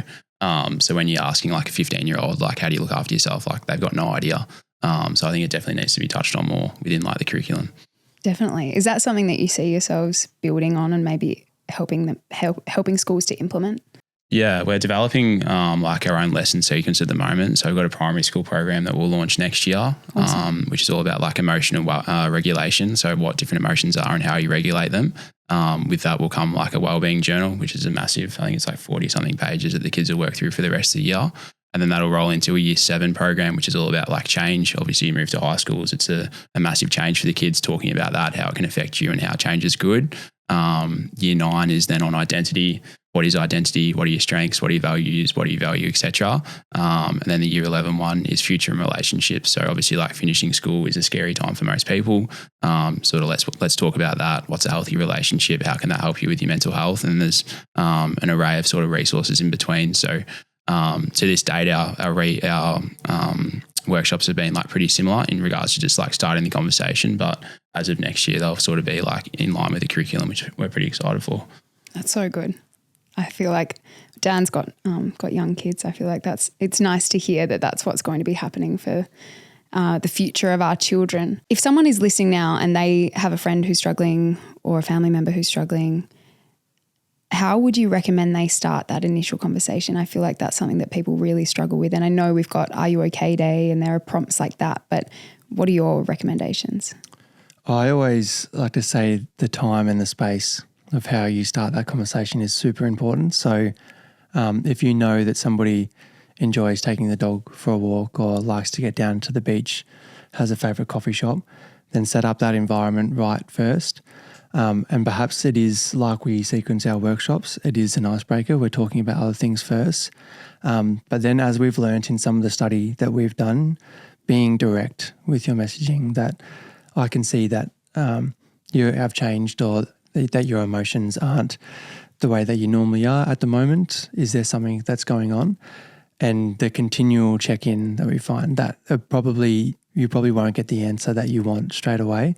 So when you're asking like a 15-year-old, like how do you look after yourself? Like they've got no idea. So I think it definitely needs to be touched on more within like the curriculum. Definitely. Is that something that you see yourselves building on and maybe helping schools to implement? Yeah, we're developing like our own lesson sequence at the moment. So we've got a primary school program that we'll launch next year, which is all about like emotional regulation. So what different emotions are and how you regulate them. With that will come like a wellbeing journal, which is a massive, I think it's like 40 something pages that the kids will work through for the rest of the year. And then that'll roll into a year 7 program, which is all about like change. Obviously you move to high schools. It's a massive change for the kids, talking about that, how it can affect you and how change is good. Year 9 is then on identity. What is identity? What are your strengths? What are your values? What do you value, etc. And then the year 11 one is future and relationships. So obviously like finishing school is a scary time for most people. Sort of let's talk about that. What's a healthy relationship? How can that help you with your mental health? And there's an array of sort of resources in between. So to this date, our workshops have been like pretty similar in regards to just like starting the conversation. But as of next year, they'll sort of be like in line with the curriculum, which we're pretty excited for. That's so good. I feel like Dan's got young kids. I feel like it's nice to hear that that's what's going to be happening for the future of our children. If someone is listening now and they have a friend who's struggling or a family member who's struggling, how would you recommend they start that initial conversation? I feel like that's something that people really struggle with. And I know we've got Are You OK Day and there are prompts like that, but what are your recommendations? I always like to say the time and the space of how you start that conversation is super important. So if you know that somebody enjoys taking the dog for a walk or likes to get down to the beach, has a favourite coffee shop, then set up that environment right first. And perhaps it is like we sequence our workshops, it is an icebreaker. We're talking about other things first. But then as we've learnt in some of the study that we've done, being direct with your messaging, that I can see that you have changed or that your emotions aren't the way that you normally are at the moment. Is there something that's going on? And the continual check-in that we find that probably you probably won't get the answer that you want straight away.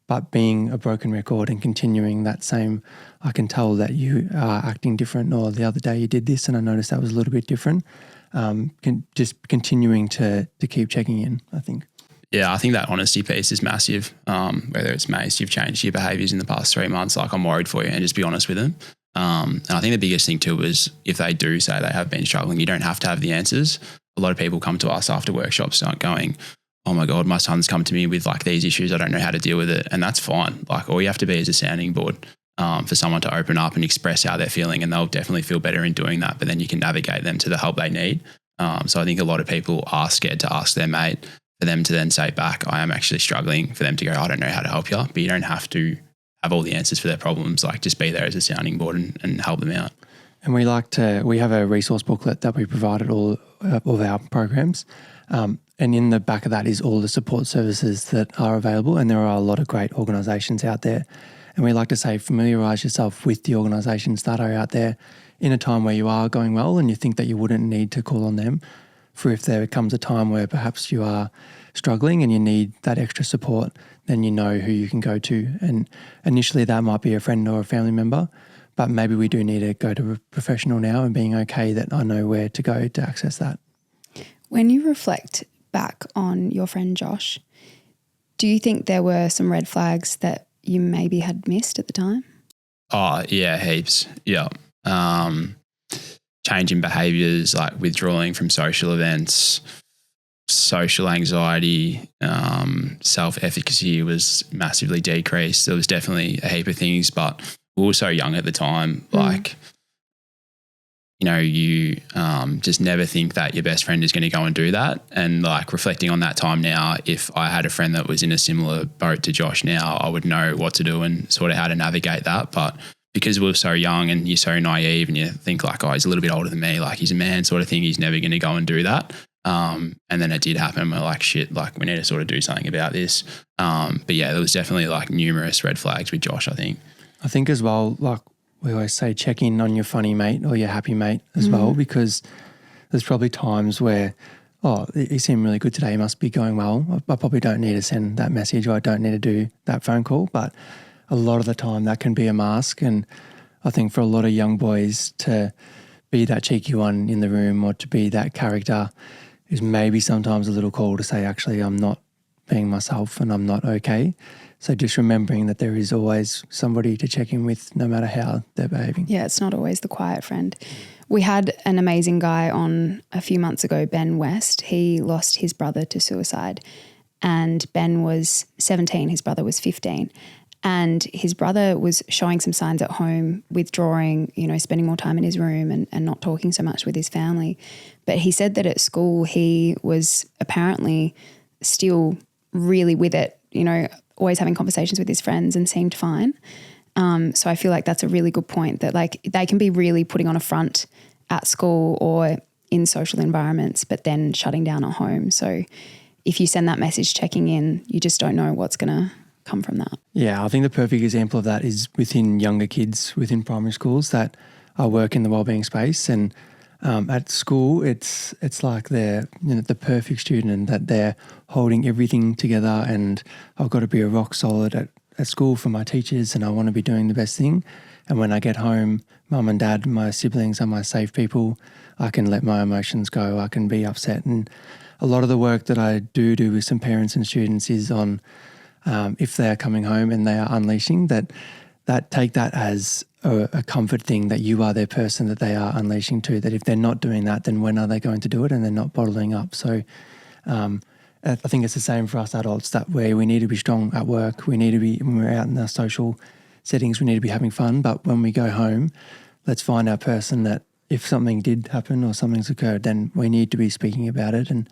But being a broken record and continuing that same, I can tell that you are acting different, or the other day you did this and I noticed that was a little bit different. Just continuing to keep checking in, I think. Yeah, I think that honesty piece is massive. Whether it's, Mace, you've changed your behaviours in the past 3 months, like, I'm worried for you, and just be honest with them. And I think the biggest thing too is, if they do say they have been struggling, you don't have to have the answers. A lot of people come to us after workshops going, oh my God, my son's come to me with like these issues, I don't know how to deal with it. And that's fine. Like, all you have to be is a sounding board for someone to open up and express how they're feeling, and they'll definitely feel better in doing that. But then you can navigate them to the help they need. So I think a lot of people are scared to ask their mate, for them to then say back, I am actually struggling, for them to go, I don't know how to help you. But you don't have to have all the answers for their problems. Like, just be there as a sounding board and help them out. And we have a resource booklet that we provide at all of our programs. And in the back of that is all the support services that are available. And there are a lot of great organisations out there. And we like to say, familiarise yourself with the organisations that are out there in a time where you are going well and you think that you wouldn't need to call on them, for if there comes a time where perhaps you are struggling and you need that extra support, then you know who you can go to. And initially that might be a friend or a family member, but maybe we do need to go to a professional now, and being okay that I know where to go to access that. When you reflect back on your friend Josh, do you think there were some red flags that you maybe had missed at the time? Oh, yeah, heaps. Yeah. Changing behaviours, like withdrawing from social events, social anxiety, self-efficacy was massively decreased. There was definitely a heap of things, but we were so young at the time. Like, you know, you just never think that your best friend is going to go and do that. And like, reflecting on that time now, if I had a friend that was in a similar boat to Josh now, I would know what to do and sort of how to navigate that. But because we were so young and you're so naive and you think like, oh, he's a little bit older than me, like he's a man sort of thing, he's never going to go and do that. And then it did happen. We're like, shit, like we need to sort of do something about this. But yeah, there was definitely like numerous red flags with Josh, I think. I think as well, like we always say, check in on your funny mate or your happy mate as well, because there's probably times where, oh, he seemed really good today, he must be going well. I probably don't need to send that message, or I don't need to do that phone call. But a lot of the time that can be a mask. And I think for a lot of young boys to be that cheeky one in the room or to be that character is maybe sometimes a little call to say, actually, I'm not being myself and I'm not okay. So just remembering that there is always somebody to check in with, no matter how they're behaving. Yeah, it's not always the quiet friend. We had an amazing guy on a few months ago, Ben West. He lost his brother to suicide, and Ben was 17, his brother was 15. And his brother was showing some signs at home, withdrawing, you know, spending more time in his room and not talking so much with his family. But he said that at school he was apparently still really with it, you know, always having conversations with his friends and seemed fine. So I feel like that's a really good point, that like they can be really putting on a front at school or in social environments, but then shutting down at home. So if you send that message checking in, you just don't know what's going to come from that. Yeah, I think the perfect example of that is within younger kids, within primary schools that I work in the wellbeing space. And at school, it's like they're, you know, the perfect student, and that they're holding everything together, and I've got to be a rock solid at school for my teachers, and I want to be doing the best thing. And when I get home, mum and dad, my siblings are my safe people. I can let my emotions go. I can be upset. And a lot of the work that I do with some parents and students is on if they are coming home and they are unleashing, that take that as a comfort thing, that you are their person that they are unleashing to, that if they're not doing that, then when are they going to do it? And they're not bottling up. So I think it's the same for us adults, that way we need to be strong at work. We need to be, when we're out in our social settings, we need to be having fun. But when we go home, let's find our person that if something did happen or something's occurred, then we need to be speaking about it, and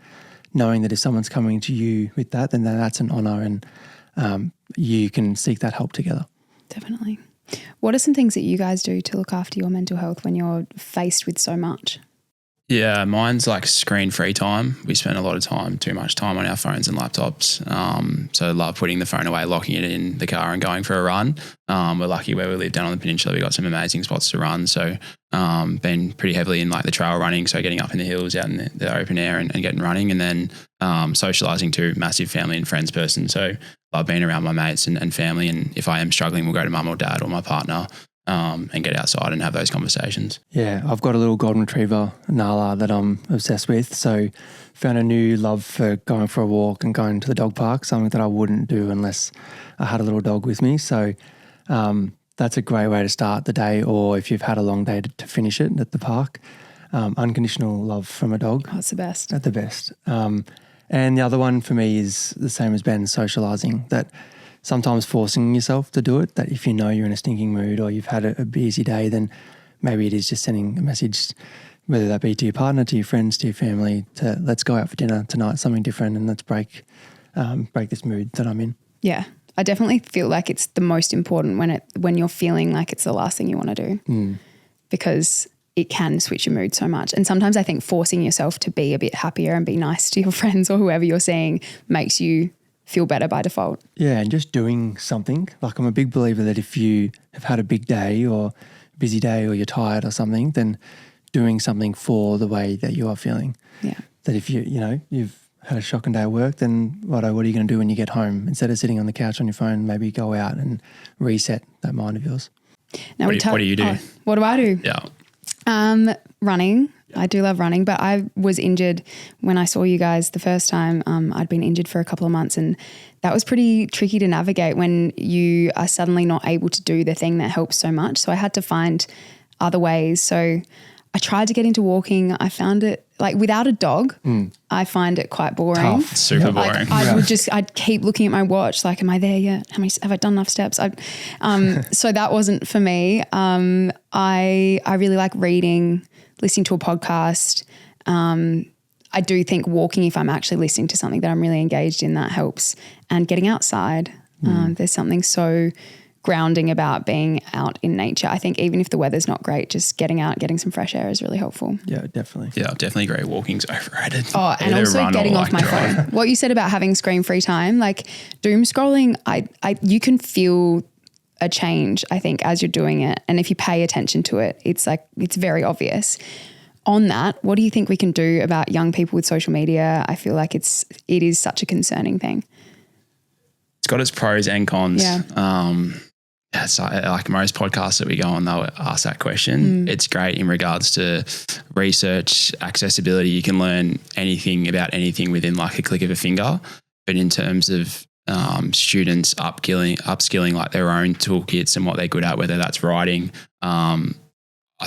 knowing that if someone's coming to you with that, then that's an honour, and you can seek that help together. Definitely. What are some things that you guys do to look after your mental health when you're faced with so much? Yeah, mine's like screen-free time. We spend a lot of time, too much time on our phones and laptops. So I love putting the phone away, locking it in the car and going for a run. We're lucky where we live down on the peninsula. We've got some amazing spots to run. So been pretty heavily in like the trail running, so getting up in the hills out in the open air and getting running. And then socialising too, massive family and friends person. So love being around my mates and family. And if I am struggling, we'll go to mum or dad or my partner and get outside and have those conversations. Yeah, I've got a little golden retriever, Nala, that I'm obsessed with. So found a new love for going for a walk and going to the dog park, something that I wouldn't do unless I had a little dog with me. So that's a great way to start the day, or if you've had a long day to finish it at the park. Unconditional love from a dog. Oh, it's the best. At the best. And the other one for me is the same as Ben, socialising, that sometimes forcing yourself to do it, that if you know you're in a stinking mood or you've had a busy day, then maybe it is just sending a message, whether that be to your partner, to your friends, to your family, to let's go out for dinner tonight, something different, and let's break this mood that I'm in. Yeah. I definitely feel like it's the most important when you're feeling like it's the last thing you want to do, because it can switch your mood so much. And sometimes I think forcing yourself to be a bit happier and be nice to your friends or whoever you're seeing makes you feel better by default. Yeah, and just doing something. Like, I'm a big believer that if you have had a big day or busy day or you're tired or something, then doing something for the way that you are feeling. Yeah. That if you've had a shocking day at work, then what are you going to do when you get home? Instead of sitting on the couch on your phone, maybe go out and reset that mind of yours. Now what do you do? What do I do? Yeah. Running. I do love running, but I was injured when I saw you guys the first time. I'd been injured for a couple of months, and that was pretty tricky to navigate when you are suddenly not able to do the thing that helps so much. So I had to find other ways. So I tried to get into walking. I found it, like, without a dog, I find it quite boring. Tough. Super boring. I'd keep looking at my watch, like, am I there yet? Have I done enough steps? So that wasn't for me. I really like reading, listening to a podcast. I do think walking, if I'm actually listening to something that I'm really engaged in, that helps. And getting outside. There's something so grounding about being out in nature. I think even if the weather's not great, just getting out, getting some fresh air is really helpful. Yeah, definitely. Yeah, definitely agree. Walking's overrated. Oh, and also getting off my phone. What you said about having screen-free time, like doom scrolling, you can feel a change, I think, as you're doing it. And if you pay attention to it, it's very obvious. On that, what do you think we can do about young people with social media? I feel like it is such a concerning thing. It's got its pros and cons. Yeah. It's like most podcasts that we go on, they'll ask that question. It's great in regards to research, accessibility. You can learn anything about anything within like a click of a finger. But in terms of students upskilling like their own toolkits and what they're good at, whether that's writing, I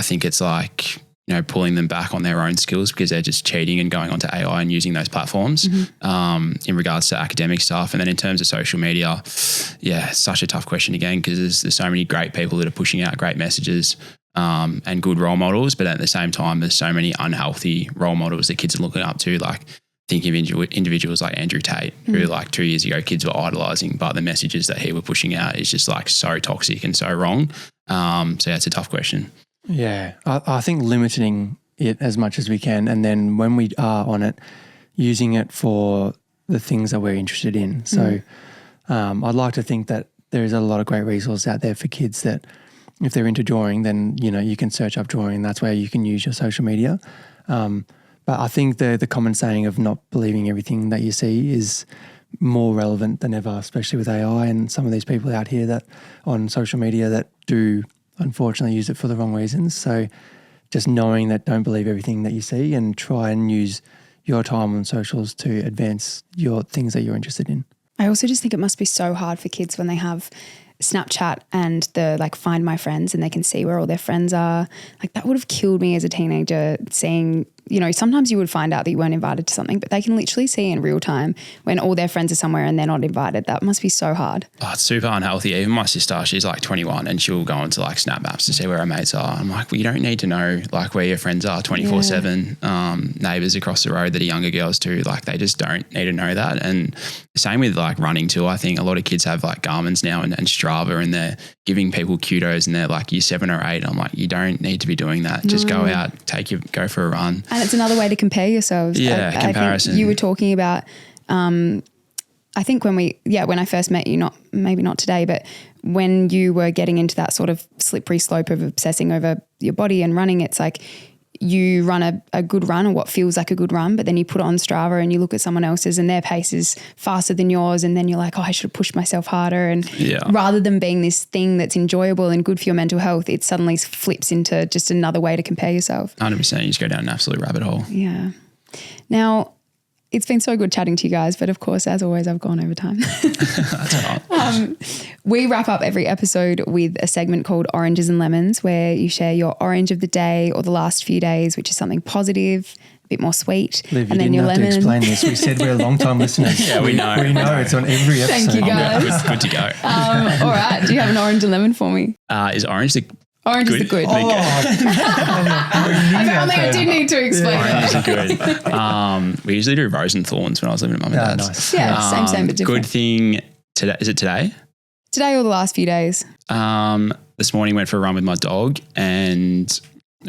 think it's like, pulling them back on their own skills because they're just cheating and going onto AI and using those platforms in regards to academic stuff. And then in terms of social media, yeah, such a tough question again, because there's so many great people that are pushing out great messages and good role models. But at the same time, there's so many unhealthy role models that kids are looking up to. Like, think of individuals like Andrew Tate, who like 2 years ago kids were idolizing, but the messages that he was pushing out is just like so toxic and so wrong. So yeah, it's a tough question. Yeah, I think limiting it as much as we can, and then when we are on it, using it for the things that we're interested in. So I'd like to think that there is a lot of great resources out there for kids that if they're into drawing, then, you can search up drawing, and that's where you can use your social media. But I think the common saying of not believing everything that you see is more relevant than ever, especially with AI and some of these people out here that on social media that do unfortunately use it for the wrong reasons. So just knowing that, don't believe everything that you see, and try and use your time on socials to advance your things that you're interested in. I also just think it must be so hard for kids when they have Snapchat and the like find my friends and they can see where all their friends are. Like, that would have killed me as a teenager, seeing, sometimes you would find out that you weren't invited to something, but they can literally see in real time when all their friends are somewhere and they're not invited. That must be so hard. Oh, it's super unhealthy. Even my sister, she's like 21 and she'll go into like Snap Maps to see where her mates are. I'm like, well, you don't need to know like where your friends are 24/7. Neighbours across the road that are younger girls too, like they just don't need to know that. And same with like running too. I think a lot of kids have like Garmin's now and Strava, and they're giving people kudos and they're like year 7 or 8. I'm like, you don't need to be doing that. Just go out, go for a run. And it's another way to compare yourselves. Yeah, I comparison. think you were talking about, I think when I first met you, maybe not today, but when you were getting into that sort of slippery slope of obsessing over your body and running, it's like you run a good run or what feels like a good run, but then you put it on Strava and you look at someone else's and their pace is faster than yours. And then you're like, oh, I should have pushed myself harder. And rather than being this thing that's enjoyable and good for your mental health, it suddenly flips into just another way to compare yourself. 100%. You just go down an absolute rabbit hole. Yeah. Now, it's been so good chatting to you guys, but of course, as always, I've gone over time. That's all right. We wrap up every episode with a segment called Oranges and Lemons, where you share your orange of the day or the last few days, which is something positive, a bit more sweet. Liv, and you then your didn't have lemon. to explain this. We said we're long-time listeners. Yeah, we know. We know it's on every episode. Thank you, guys. Good to go. All right. Do you have an orange and lemon for me? Is orange the Orange is the good. Oh, Apparently I did need to explain orange it. is good. We usually do rose and thorns when I was living at mum and dad's. Nice. Yeah, same, but different. Good thing today. Is it today? Today or the last few days? This morning went for a run with my dog and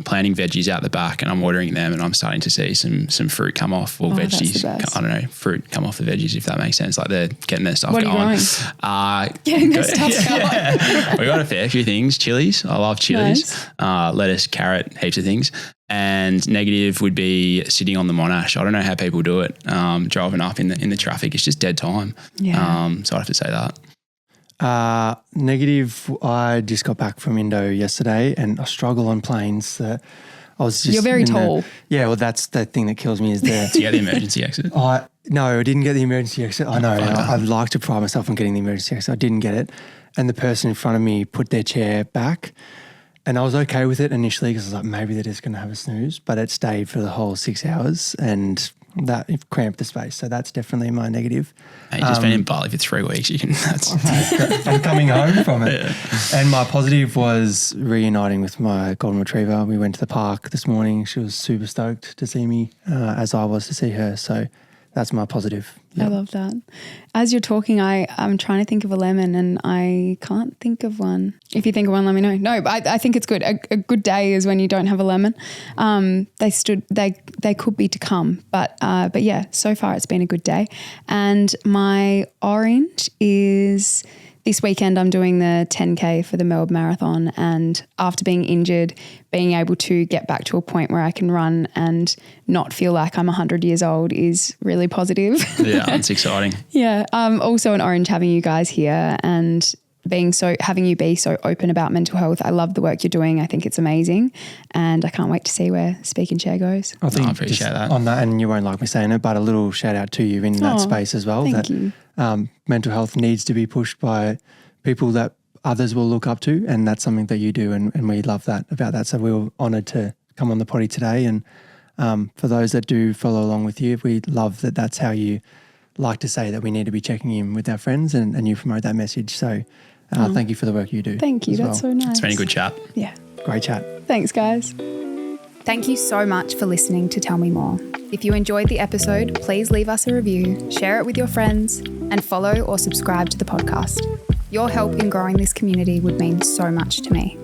planting veggies out the back, and I'm watering them, and I'm starting to see some fruit come off, or that's veggies. the best. I don't know, fruit come off the veggies, if that makes sense. Like they're getting their stuff What are you going. growing? Getting their stuff going. We got a fair few things. Chilies. I love chilies. Lettuce, carrot, heaps of things. And negative would be sitting on the Monash. I don't know how people do it. Driving up in the traffic, it's just dead time. Yeah. So I have to say that. Negative, I just got back from Indo yesterday and I struggle on planes. I was just You're very tall. Well, that's the thing that kills me is the... Do you get the emergency exit? No, I didn't get the emergency exit. I know. I'd like to pride myself on getting the emergency exit. I didn't get it. And the person in front of me put their chair back and I was okay with it initially because I was like, maybe they're just going to have a snooze, but it stayed for the whole 6 hours and that cramped the space. So that's definitely my negative. Hey, you've just been in Bali for 3 weeks. You can. I'm coming home from it. Yeah. And my positive was reuniting with my golden retriever. We went to the park this morning. She was super stoked to see me, as I was to see her. So that's my positive. I love that. As you're talking, I'm trying to think of a lemon and I can't think of one. If you think of one, let me know. No, but I think it's good. A good day is when you don't have a lemon. They could be to come, but yeah, so far it's been a good day. And my orange is this weekend I'm doing the 10K for the Melbourne Marathon, and after being injured, being able to get back to a point where I can run and not feel like I'm 100 years old is really positive. Yeah, it's exciting. Yeah. Also an orange having you guys here and having you be so open about mental health. I love the work you're doing. I think it's amazing. And I can't wait to see where Speak and Share goes. I think I appreciate that. On that, and you won't like me saying it, but a little shout out to you in that space as well. Thank you. Mental health needs to be pushed by people that others will look up to. And that's something that you do. And we love that about that. So we were honoured to come on the potty today. And for those that do follow along with you, we love that that's how you like to say that we need to be checking in with our friends and you promote that message. So thank you for the work you do. Thank you. That's so nice. It's been a good chat. Yeah. Great chat. Thanks, guys. Thank you so much for listening to Tell Me More. If you enjoyed the episode, please leave us a review, share it with your friends, and follow or subscribe to the podcast. Your help in growing this community would mean so much to me.